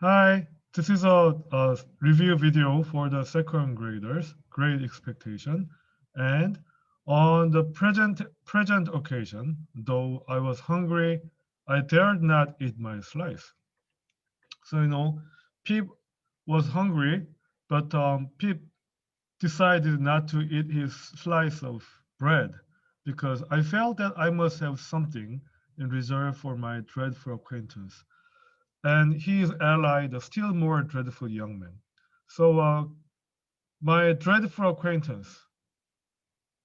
Hi, this is a review video for the second graders, Great Expectation. And on the present occasion, though I was hungry, I dared not eat my slice. So, Pip was hungry, but Pip decided not to eat his slice of bread because I felt that I must have something in reserve for my dreadful acquaintance and his ally, the still more dreadful young man. So, my dreadful acquaintance,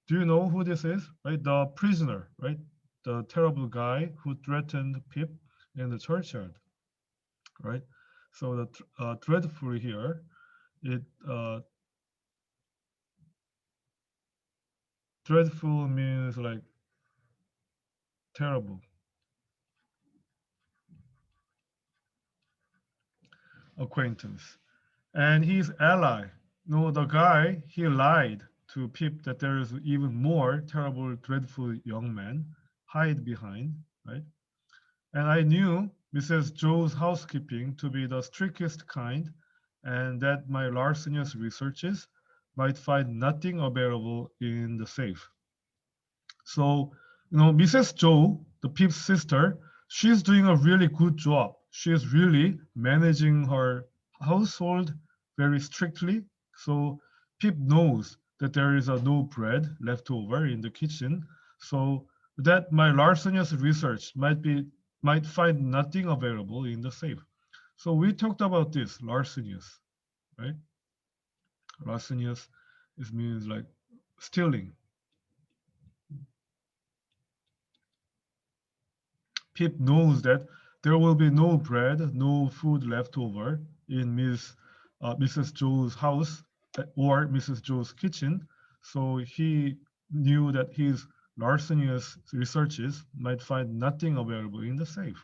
do you know who this is? Right? The prisoner, right? The terrible guy who threatened Pip in the churchyard, right? So, the dreadful here, it dreadful means like terrible acquaintance. And his ally, no, the guy, he lied to Pip that there is even more terrible, dreadful young man hide behind, right? And I knew Mrs. Joe's housekeeping to be the strictest kind, and that my larcenious researches might find nothing available in the safe. So, Mrs. Joe, the Pip's sister, she's doing a really good job. She's really managing her household very strictly. So Pip knows that there is no bread left over in the kitchen. So that my larcenious research might find nothing available in the safe. So we talked about this larcenious, right? Larcenious it means like stealing. Pip knows that there will be no bread, no food left over in Mrs. Joe's house or Mrs. Joe's kitchen. So he knew that his larcenious researches might find nothing available in the safe.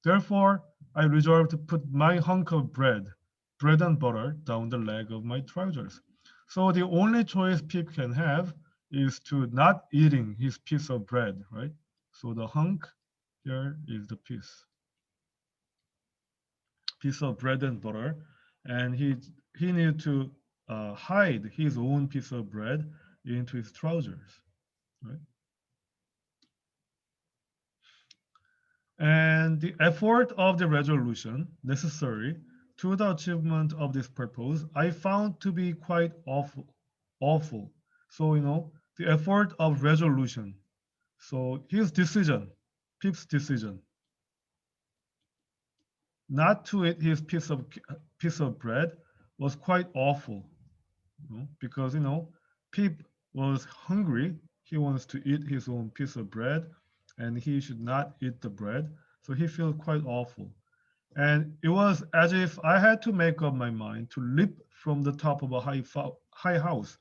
Therefore, I resolved to put my hunk of bread and butter, down the leg of my trousers. So the only choice Pip can have is to not eating his piece of bread, right? So the hunk here is the piece of bread and butter, and he needed to hide his own piece of bread into his trousers, right? And the effort of the resolution necessary to the achievement of this purpose, I found to be quite awful. So the effort of resolution. So his decision, Pip's decision, not to eat his piece of bread was quite awful, because Pip was hungry. He wants to eat his own piece of bread, and he should not eat the bread. So he feels quite awful. And it was as if I had to make up my mind to leap from the top of a high house.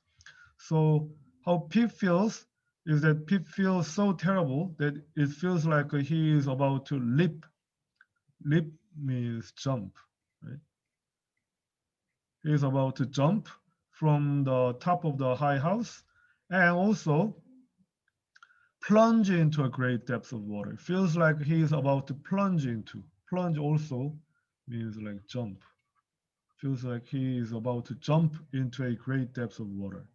So how Pip feels is that Pip feels so terrible that it feels like he is about to leap. Leap means jump, right? He is about to jump from the top of the high house and also plunge into a great depth of water. Feels like he is about to plunge into. Plunge also means like jump. Feels like he is about to jump into a great depth of water.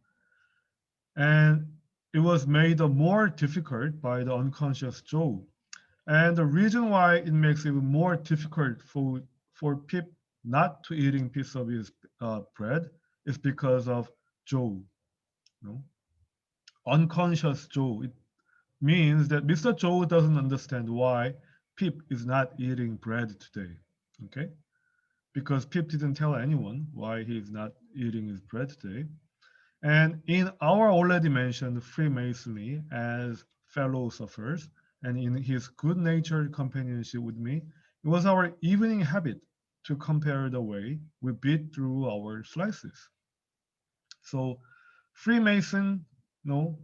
And it was made more difficult by the unconscious Joe. And the reason why it makes it even more difficult for Pip not to eating piece of his bread is because of Joe. You know? Unconscious Joe. It means that Mr. Joe doesn't understand why Pip is not eating bread today. Okay? Because Pip didn't tell anyone why he is not eating his bread today. And in our already mentioned Freemasonry as fellow sufferers, and in his good natured companionship with me, it was our evening habit to compare the way we beat through our slices. So Freemason, no,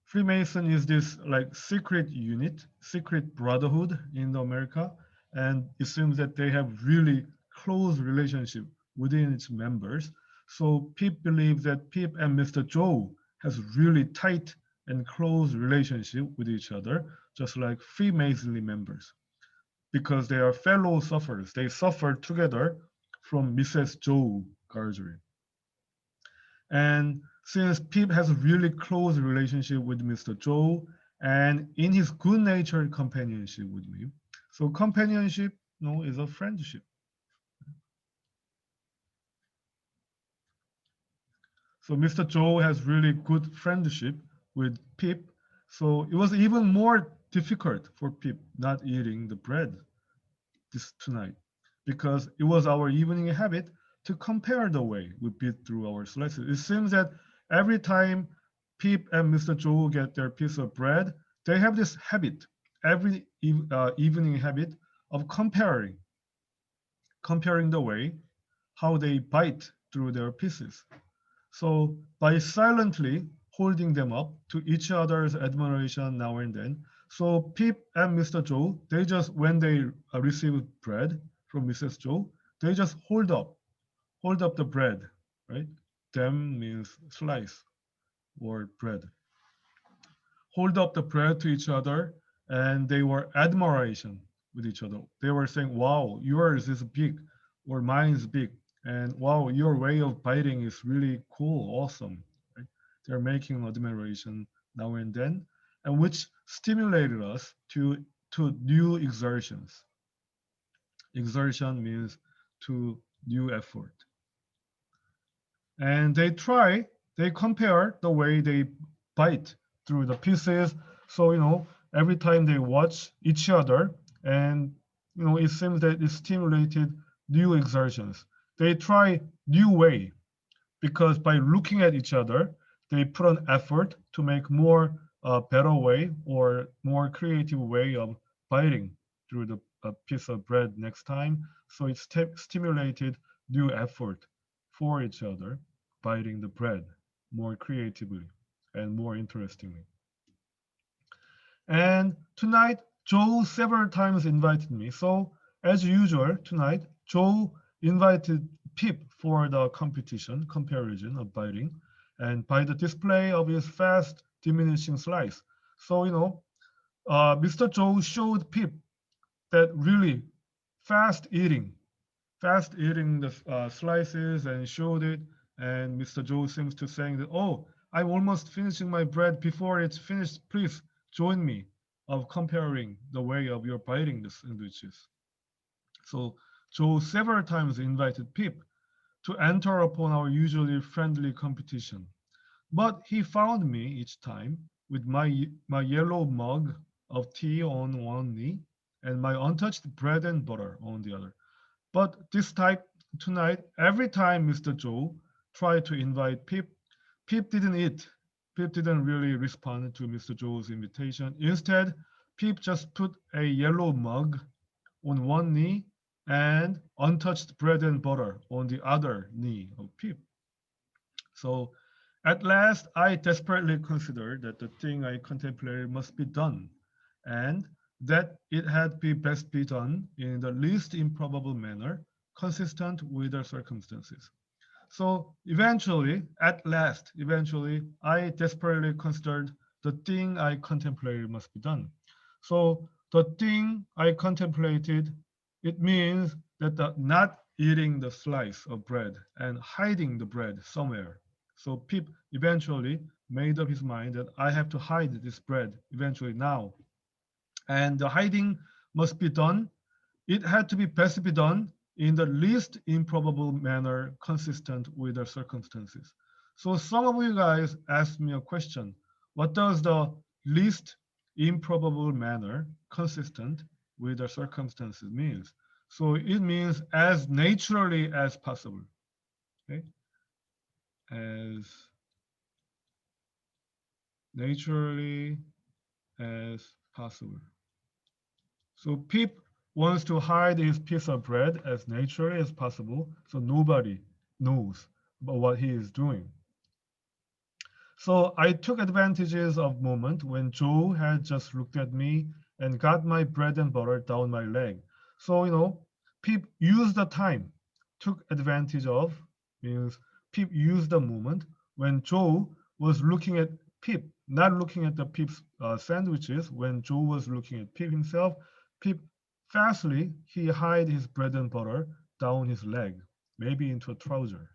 Freemason is this like secret unit, secret brotherhood in America, and it seems that they have really close relationship within its members. So Pip believes that Pip and Mr. Joe has really tight and close relationship with each other, just like Freemasonry members. because they are fellow sufferers. They suffered together from Mrs. Joe Gargery. And since Pip has a really close relationship with Mr. Joe and in his good-natured companionship with me, so companionship, is a friendship. So Mr. Joe has really good friendship with Pip. So it was even more difficult for Pip not eating the bread this tonight because it was our evening habit to compare the way we bit through our slices. It seems that every time Pip and Mr. Joe get their piece of bread, they have this habit, every evening habit of comparing the way how they bite through their pieces. So by silently holding them up to each other's admiration now and then, so Pip and Mr. Joe, they just when they receive bread from Mrs. Joe, they just hold up the bread, right? Them means slice or bread. Hold up the bread to each other, and they were admiration with each other. They were saying, "Wow, yours is big," or "Mine is big," and "Wow, your way of biting is really cool, awesome." Right? They're making admiration now and then, and which stimulated us to new exertions. Exertion means to new effort, and they compare the way they bite through the pieces. So every time they watch each other, and it seems that it stimulated new exertions. They try new way because by looking at each other, they put an effort to make more better way or more creative way of biting through the piece of bread next time. So it stimulated new effort for each other, biting the bread more creatively and more interestingly. And tonight, Joe several times invited me. So as usual, tonight, Joe invited Pip for the competition, comparison of biting, and by the display of his fast diminishing slice. So, Mr. Joe showed Pip that really fast eating, fast eating the slices and showed it. And Mr. Joe seems to saying that, oh, I'm almost finishing my bread before it's finished. Please join me of comparing the way of your biting the sandwiches. So Joe several times invited Pip to enter upon our usually friendly competition. But he found me each time with my yellow mug of tea on one knee and my untouched bread and butter on the other. But this time tonight, every time Mr. Joe tried to invite Pip, Pip didn't eat. Pip didn't really respond to Mr. Joe's invitation. Instead, Pip just put a yellow mug on one knee and untouched bread and butter on the other knee of Pip. So at last, I desperately considered that the thing I contemplated must be done, and that it had best be done in the least improbable manner, consistent with the circumstances. So eventually, I desperately considered the thing I contemplated must be done. So the thing I contemplated, it means that the not eating the slice of bread and hiding the bread somewhere. So Pip eventually made up his mind that I have to hide this bread eventually now. And the hiding must be done. It had to be best be done in the least improbable manner consistent with the circumstances. So some of you guys asked me a question. What does the least improbable manner consistent with the circumstances means? So it means as naturally as possible. Okay? As naturally as possible. So Pip wants to hide his piece of bread as naturally as possible so nobody knows about what he is doing. So I took advantages of moment when Joe had just looked at me and got my bread and butter down my leg. So, Pip used the time, took advantage of, means Pip used the moment when Joe was looking at Pip, not looking at the Pip's sandwiches. When Joe was looking at Pip himself, Pip Fastly, he hid his bread and butter down his leg, maybe into a trouser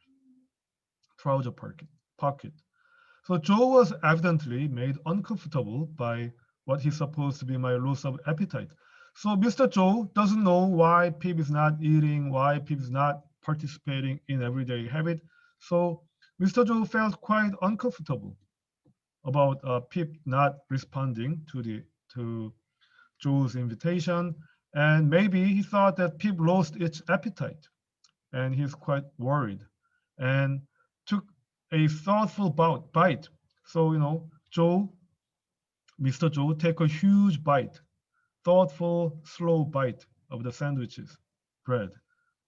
pocket. So Joe was evidently made uncomfortable by what he supposed to be my loss of appetite. So Mr. Joe doesn't know why Pip is not eating, why Pip is not participating in everyday habit. So Mr. Joe felt quite uncomfortable about Pip not responding to Joe's invitation, and maybe he thought that Pip lost its appetite, and he's quite worried, and took a thoughtful bite. So Mr. Joe, take a huge bite, thoughtful, slow bite of the sandwiches, bread,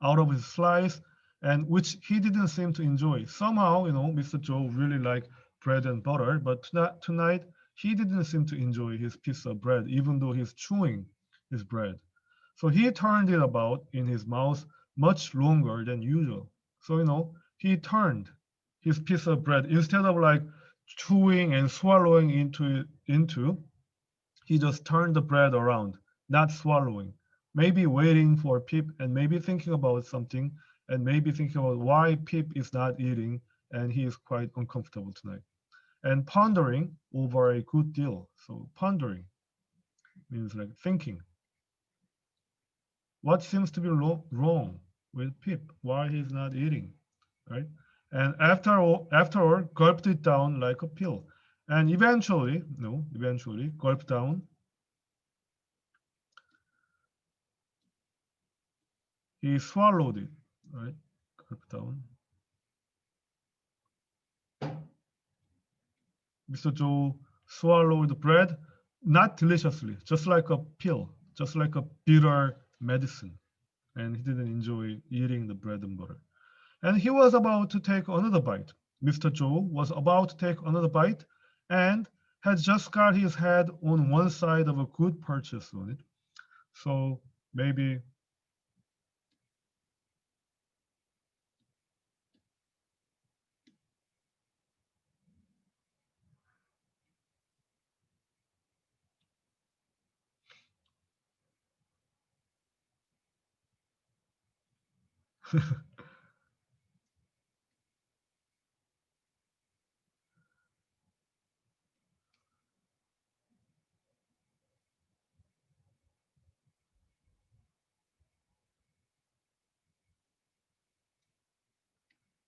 out of his slice, and which he didn't seem to enjoy. Somehow, Mr. Joe really liked bread and butter, but tonight he didn't seem to enjoy his piece of bread, even though he's chewing his bread. So he turned it about in his mouth much longer than usual. So, he turned his piece of bread instead of like chewing and swallowing into he just turned the bread around, not swallowing, maybe waiting for Pip and maybe thinking about something and maybe thinking about why Pip is not eating and he is quite uncomfortable tonight. And pondering over a good deal. So pondering means like thinking. What seems to be wrong with Pip? Why he's not eating, right? And after all, gulped it down like a pill. And eventually gulped down. He swallowed it, right? Gulped down. Mr. Joe swallowed the bread, not deliciously, just like a pill, just like a bitter medicine. And he didn't enjoy eating the bread and butter. And he was about to take another bite. Mr. Joe was about to take another bite and had just got his head on one side of a good purchase on it. So maybe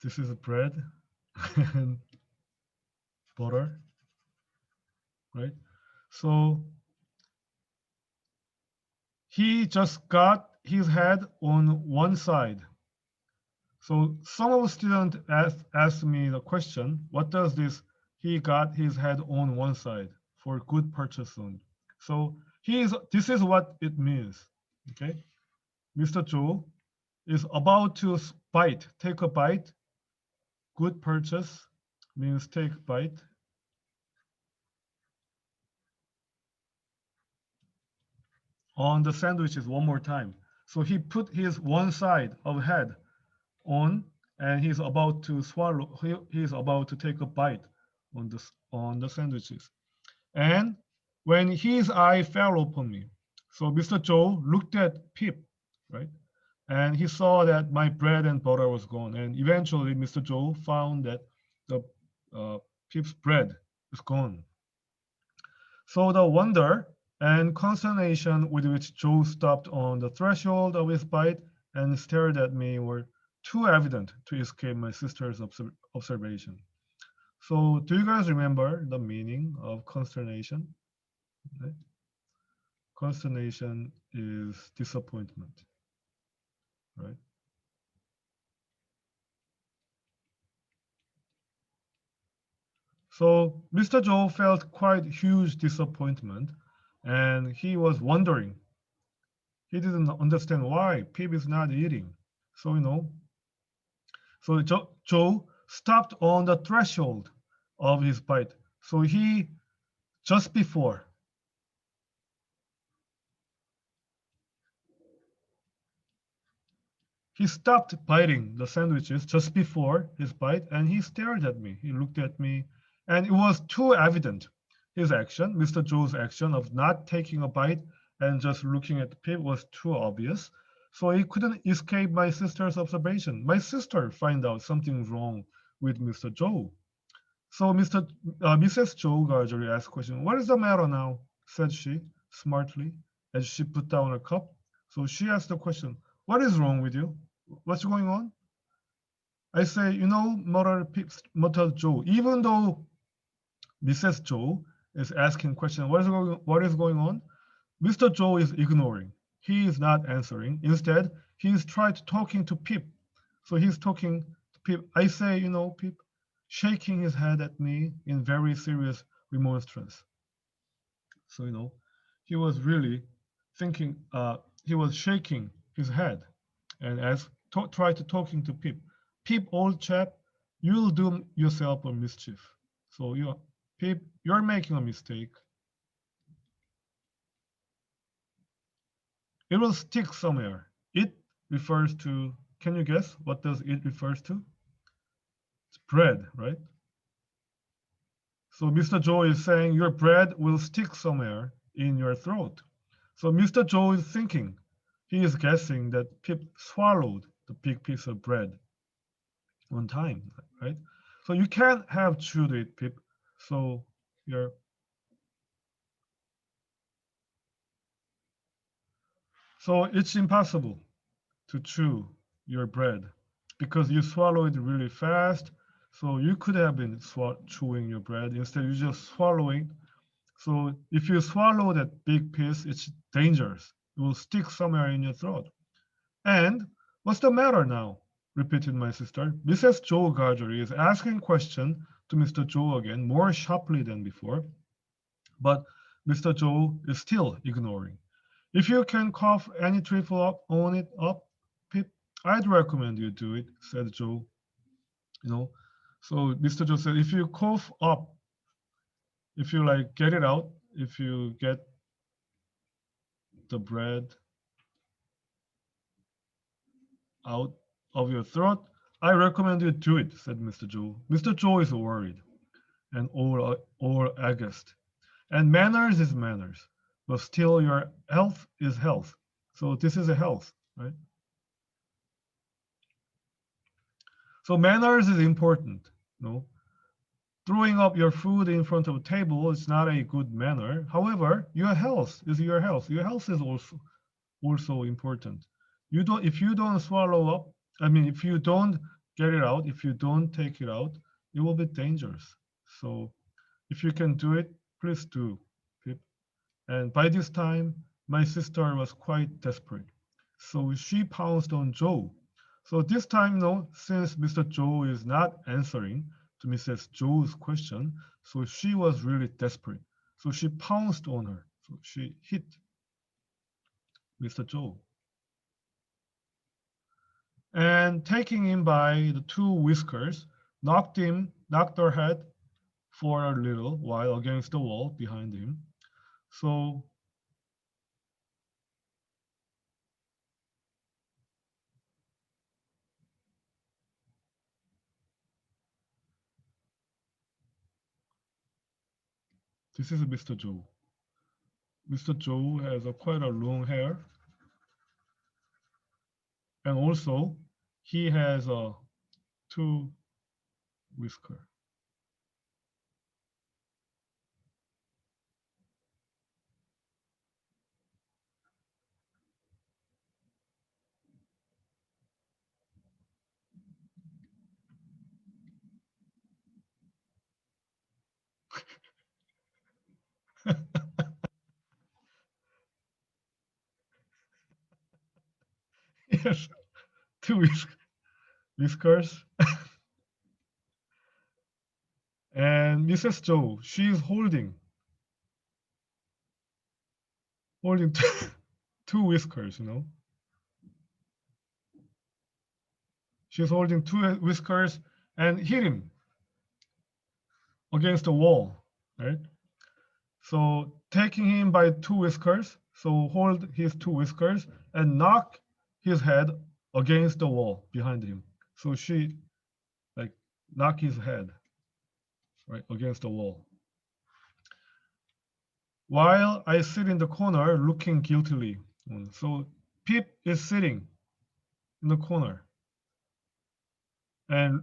this is bread and butter, right? So he just got his head on one side. So some of the students asked me the question, what does this he got his head on one side for good purchase on? So this is what it means. Okay. Mr. Joe is about to take a bite. Good purchase means take bite. On the sandwiches one more time. So he put his one side of head on and he's about to swallow, he's about to take a bite on the sandwiches. And when his eye fell upon me, so Mr. Joe looked at Pip, right? And he saw that my bread and butter was gone. And eventually, Mr. Joe found that the Pip's bread is gone. So the wonder and consternation with which Joe stopped on the threshold of his bite and stared at me were too evident to escape my sister's observation. So, do you guys remember the meaning of consternation? Right? Consternation is disappointment, right? So, Mr. Joe felt quite huge disappointment and he was wondering. He didn't understand why Pip is not eating. So, so Joe stopped on the threshold of his bite. So just before, he stopped biting the sandwiches just before his bite and he stared at me. He looked at me and it was too evident. His action, Mr. Joe's action of not taking a bite and just looking at Pip was too obvious. So he couldn't escape my sister's observation. My sister find out something's wrong with Mr. Joe. So Mrs. Joe Gargery asked question, "What is the matter now?" said she smartly as she put down her cup. So she asked the question, "What is wrong with you? What's going on?" I say, muttered Joe, even though Mrs. Joe is asking question, what is going on? Mr. Joe is ignoring. He is not answering. Instead, he is tried talking to Pip. So he's talking to Pip. I say, Pip, shaking his head at me in very serious remonstrance. So, he was really thinking, he was shaking his head and tried to talking to Pip. Pip, old chap, you'll do yourself a mischief. So Pip, you're making a mistake. It will stick somewhere. It refers to, can you guess what does it refers to? It's bread, right? So Mr. Joe is saying your bread will stick somewhere in your throat. So Mr. Joe is thinking, he is guessing that Pip swallowed the big piece of bread one time, right? So you can't have chewed it, Pip. So you're so it's impossible to chew your bread because you swallow it really fast. So you could have been chewing your bread. Instead, you just swallowing. So if you swallow that big piece, it's dangerous. It will stick somewhere in your throat. And what's the matter now? Repeated my sister. Mrs. Joe Gargery is asking question to Mr. Joe again, more sharply than before. But Mr. Joe is still ignoring. If you can cough any triple up, own it up, Pip, I'd recommend you do it, said Joe. You know, so Mr. Joe said, if you cough up, if you like get it out, if you get the bread out of your throat, I recommend you do it, said Mr. Joe. Mr. Joe is worried and all aghast. And manners is manners, but still your health is health. So this is a health, right? So manners is important. No, throwing up your food in front of a table is not a good manner. However, your health is your health. Your health is also important. You don't if you don't swallow up. I mean, if you don't get it out, if you don't take it out, it will be dangerous. So if you can do it, please do, Pip. And by this time, my sister was quite desperate. So she pounced on Joe. So this time, no, since Mr. Joe is not answering to Mrs. Joe's question, so she was really desperate. So she pounced on her. So she hit Mr. Joe. And taking him by the two whiskers, knocked her head for a little while against the wall behind him. So this is Mr. Joe. Mr. Joe has quite a long hair, and also he has a two whisker. Yes, two whiskers. And Mrs. Joe, she's holding two whiskers. She's holding two whiskers and hit him against the wall, right? So taking him by two whiskers, so hold his two whiskers and knock his head against the wall behind him. So she like knock his head right against the wall. while I sit in the corner looking guiltily. So Pip is sitting in the corner and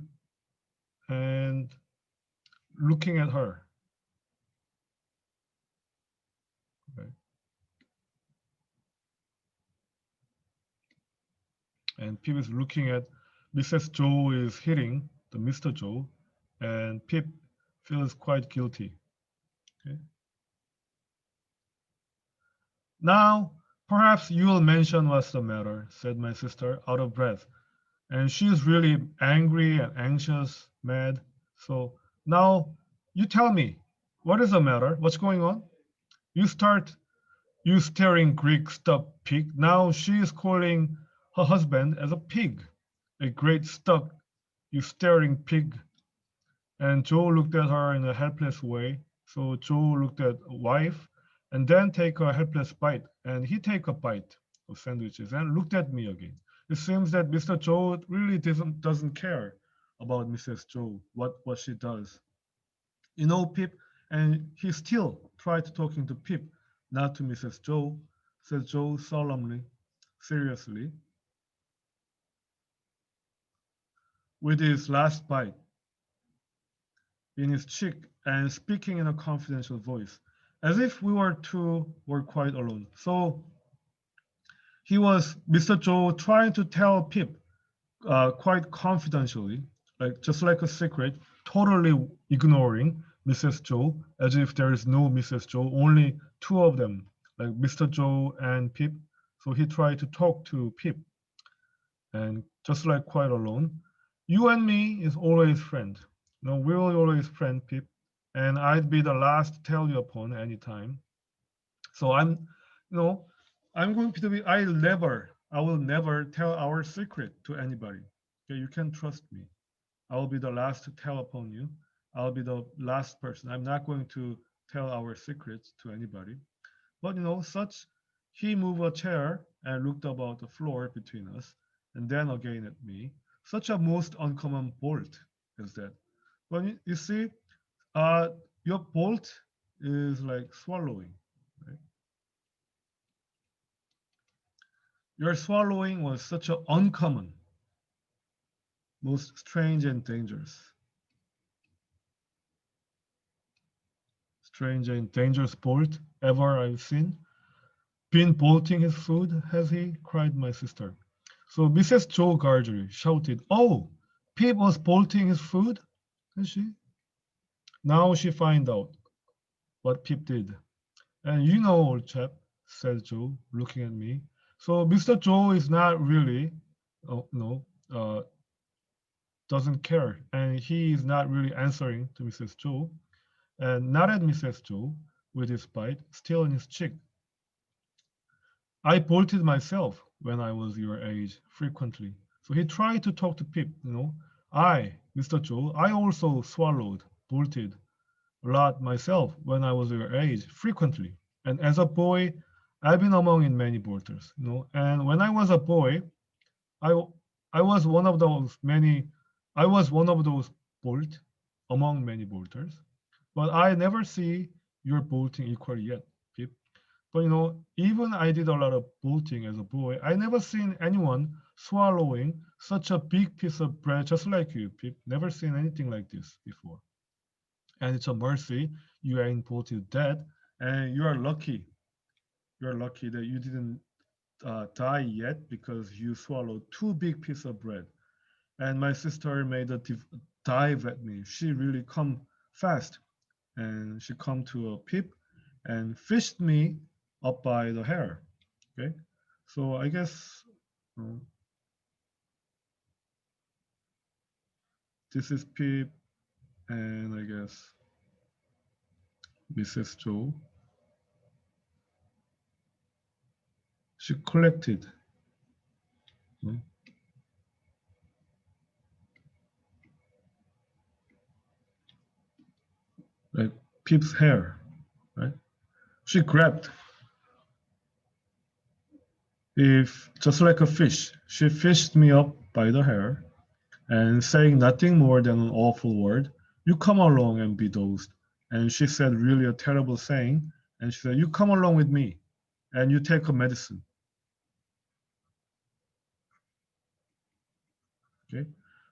looking at her. Okay. And Pip is looking at Mrs. Joe is hitting the Mr. Joe, and Pip feels quite guilty. Okay. Now, perhaps you'll mention what's the matter, said my sister, out of breath. And she's really angry and anxious, mad. So now you tell me, what is the matter? What's going on? You start, you staring Greek stuck pig. Now she is calling her husband as a pig, a great stuck, you staring pig. And Joe looked at her in a helpless way. So Joe looked at wife and then take a helpless bite. And he take a bite of sandwiches and looked at me again. It seems that Mr. Joe really doesn't care about Mrs. Joe, what she does. You know, Pip, and he still tried talking to Pip, not to Mrs. Joe, said Joe solemnly, seriously, with his last bite in his cheek and speaking in a confidential voice, as if we were quite alone. So he was Mr. Joe trying to tell Pip quite confidentially, like just like a secret, totally ignoring Mrs. Joe, as if there is no Mrs. Joe, only two of them, like Mr. Joe and Pip. So he tried to talk to Pip, and just like quite alone, you and me is always friend. No, we will always friend, Pip, and I'd be the last to tell you upon any time. So you know, I'm going to be. I will never tell our secret to anybody. Okay, you can trust me. I will be the last to tell upon you. I'll be the last person. I'm not going to tell our secrets to anybody. But such he moved a chair and looked about the floor between us, and then again at me. Such a most uncommon bolt is that. But you see, uh, your bolt is like swallowing. Right? Your swallowing was such an uncommon, most strange and dangerous. Strange and dangerous bolt ever I've seen. Been bolting his food, has he? Cried my sister. So Mrs. Joe Gargery shouted, Oh, Pip was bolting his food? Has she? Now she find out what Pip did. And you know, old chap, said Joe, looking at me. So Mr. Joe is not really, no, doesn't care. And he is not really answering to Mrs. Joe. And not at Mrs. Joe, with his bite still in his cheek. I bolted myself when I was your age frequently. So he tried to talk to Pip. I, Mr. Joe, I also swallowed, bolted a lot myself when I was your age frequently. And as a boy, I've been among in many bolters. And when I was a boy, I I was one of those many I was one of those bolt among many bolters. But I never see your bolting equal yet, Pip. But even I did a lot of bolting as a boy. I never seen anyone swallowing such a big piece of bread just like you, Pip. Never seen anything like this before. And it's a mercy you ain't bolted dead, and you are lucky. You're lucky that you didn't die yet because you swallowed two big pieces of bread. And my sister made a dive at me. She really come fast, and she come to a Pip and fished me up by the hair. Okay, so I guess uh, this is Pip, and I guess Mrs. Joe. She collected uh, like Pip's hair, right? She grabbed, if just like a fish, she fished me up by the hair, and saying nothing more than an awful word, you come along and be dosed. And she said really a terrible saying, And she said, you come along with me and you take a medicine. Okay,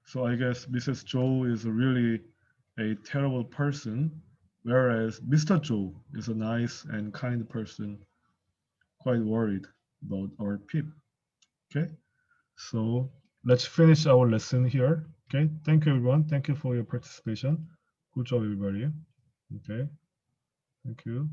so I guess Mrs. Zhou is really a terrible person, whereas Mr. Zhou is a nice and kind person, quite worried about our Pip. Okay, so let's finish our lesson here. Okay, thank you everyone. Thank you for your participation. Good job everybody. Okay, thank you.